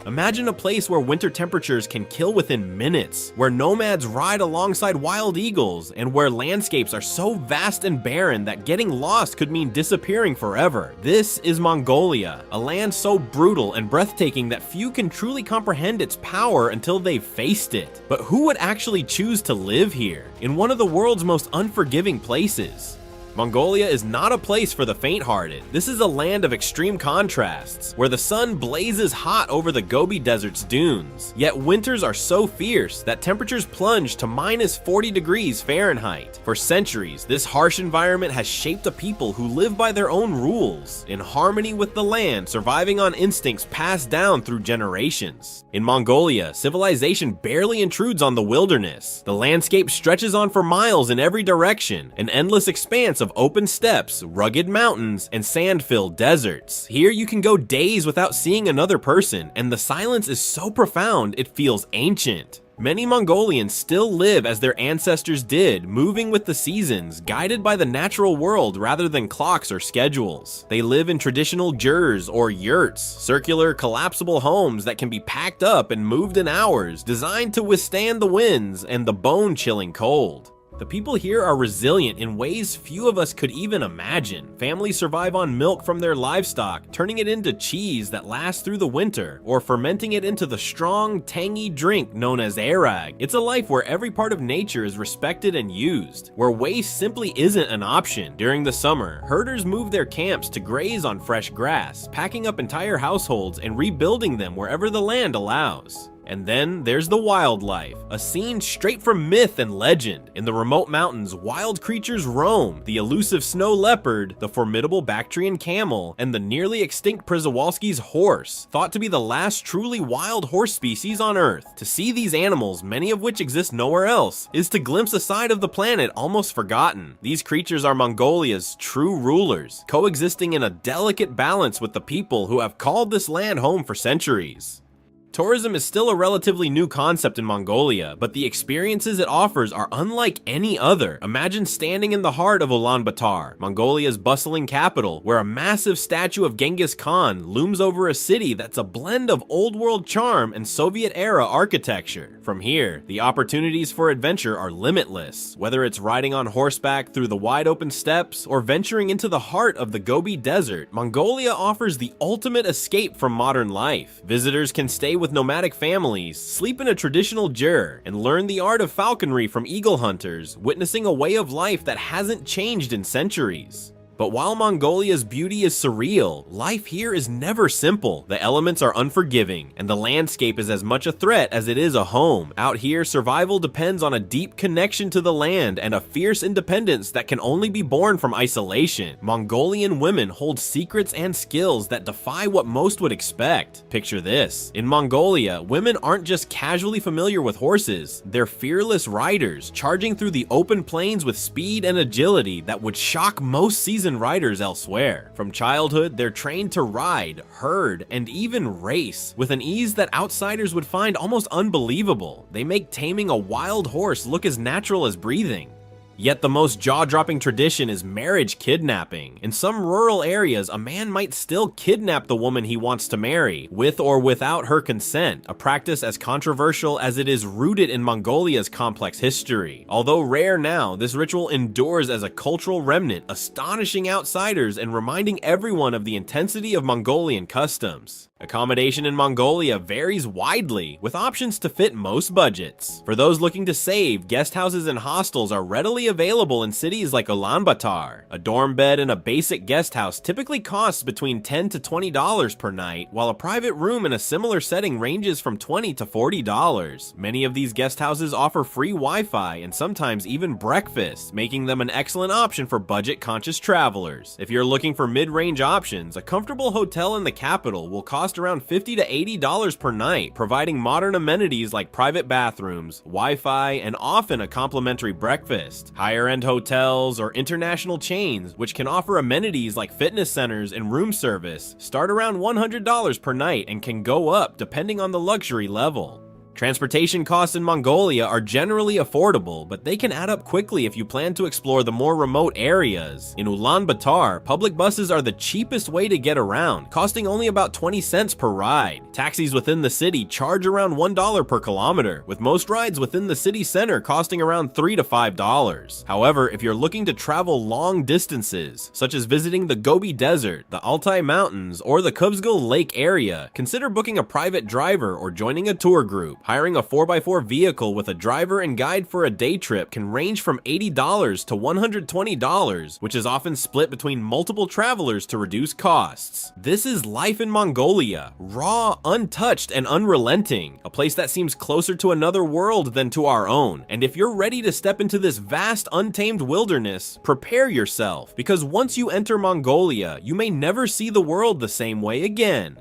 Imagine a place where winter temperatures can kill within minutes, where nomads ride alongside wild eagles, and where landscapes are so vast and barren that getting lost could mean disappearing forever. This is Mongolia, a land so brutal and breathtaking that few can truly comprehend its power until they've faced it. But who would actually choose to live here, in one of the world's most unforgiving places? Mongolia is not a place for the faint-hearted. This is a land of extreme contrasts, where the sun blazes hot over the Gobi Desert's dunes. Yet winters are so fierce that temperatures plunge to minus 40 degrees Fahrenheit. For centuries, this harsh environment has shaped a people who live by their own rules, in harmony with the land, surviving on instincts passed down through generations. In Mongolia, civilization barely intrudes on the wilderness. The landscape stretches on for miles in every direction, an endless expanse of open steppes, rugged mountains, and sand-filled deserts. Here you can go days without seeing another person, and the silence is so profound it feels ancient. Many Mongolians still live as their ancestors did, moving with the seasons, guided by the natural world rather than clocks or schedules. They live in traditional jurs or yurts, circular collapsible homes that can be packed up and moved in hours, designed to withstand the winds and the bone-chilling cold. The people here are resilient in ways few of us could even imagine. Families survive on milk from their livestock, turning it into cheese that lasts through the winter, or fermenting it into the strong, tangy drink known as arag. It's a life where every part of nature is respected and used, where waste simply isn't an option. During the summer, herders move their camps to graze on fresh grass, packing up entire households and rebuilding them wherever the land allows. And then there's the wildlife, a scene straight from myth and legend. In the remote mountains, wild creatures roam: the elusive snow leopard, the formidable Bactrian camel, and the nearly extinct Przewalski's horse, thought to be the last truly wild horse species on Earth. To see these animals, many of which exist nowhere else, is to glimpse a side of the planet almost forgotten. These creatures are Mongolia's true rulers, coexisting in a delicate balance with the people who have called this land home for centuries. Tourism is still a relatively new concept in Mongolia, but the experiences it offers are unlike any other. Imagine standing in the heart of Ulaanbaatar, Mongolia's bustling capital, where a massive statue of Genghis Khan looms over a city that's a blend of old-world charm and Soviet-era architecture. From here, the opportunities for adventure are limitless. Whether it's riding on horseback through the wide-open steppes or venturing into the heart of the Gobi Desert, Mongolia offers the ultimate escape from modern life. Visitors can stay with nomadic families, sleep in a traditional jur, and learn the art of falconry from eagle hunters, witnessing a way of life that hasn't changed in centuries. But while Mongolia's beauty is surreal, life here is never simple. The elements are unforgiving, and the landscape is as much a threat as it is a home. Out here, survival depends on a deep connection to the land and a fierce independence that can only be born from isolation. Mongolian women hold secrets and skills that defy what most would expect. Picture this. In Mongolia, women aren't just casually familiar with horses, they're fearless riders, charging through the open plains with speed and agility that would shock most seasoned riders elsewhere. From childhood, they're trained to ride, herd, and even race with an ease that outsiders would find almost unbelievable. They make taming a wild horse look as natural as breathing. Yet the most jaw-dropping tradition is marriage kidnapping. In some rural areas, a man might still kidnap the woman he wants to marry, with or without her consent, a practice as controversial as it is rooted in Mongolia's complex history. Although rare now, this ritual endures as a cultural remnant, astonishing outsiders and reminding everyone of the intensity of Mongolian customs. Accommodation in Mongolia varies widely, with options to fit most budgets. For those looking to save, guest houses and hostels are readily available in cities like Ulaanbaatar. A dorm bed in a basic guest house typically costs between $10 to $20 per night, while a private room in a similar setting ranges from $20 to $40. Many of these guest houses offer free Wi-Fi and sometimes even breakfast, making them an excellent option for budget-conscious travelers. If you're looking for mid-range options, a comfortable hotel in the capital will cost around $50 to $80 per night, providing modern amenities like private bathrooms, Wi-Fi, and often a complimentary breakfast. Higher-end hotels or international chains, which can offer amenities like fitness centers and room service, start around $100 per night and can go up depending on the luxury level. Transportation costs in Mongolia are generally affordable, but they can add up quickly if you plan to explore the more remote areas. In Ulaanbaatar, public buses are the cheapest way to get around, costing only about 20 cents per ride. Taxis within the city charge around $1 per kilometer, with most rides within the city center costing around $3 to $5. However, if you're looking to travel long distances, such as visiting the Gobi Desert, the Altai Mountains, or the Kubsgul Lake area, consider booking a private driver or joining a tour group. Hiring a 4x4 vehicle with a driver and guide for a day trip can range from $80 to $120, which is often split between multiple travelers to reduce costs. This is life in Mongolia, raw, untouched, and unrelenting, a place that seems closer to another world than to our own. And if you're ready to step into this vast, untamed wilderness, prepare yourself, because once you enter Mongolia, you may never see the world the same way again.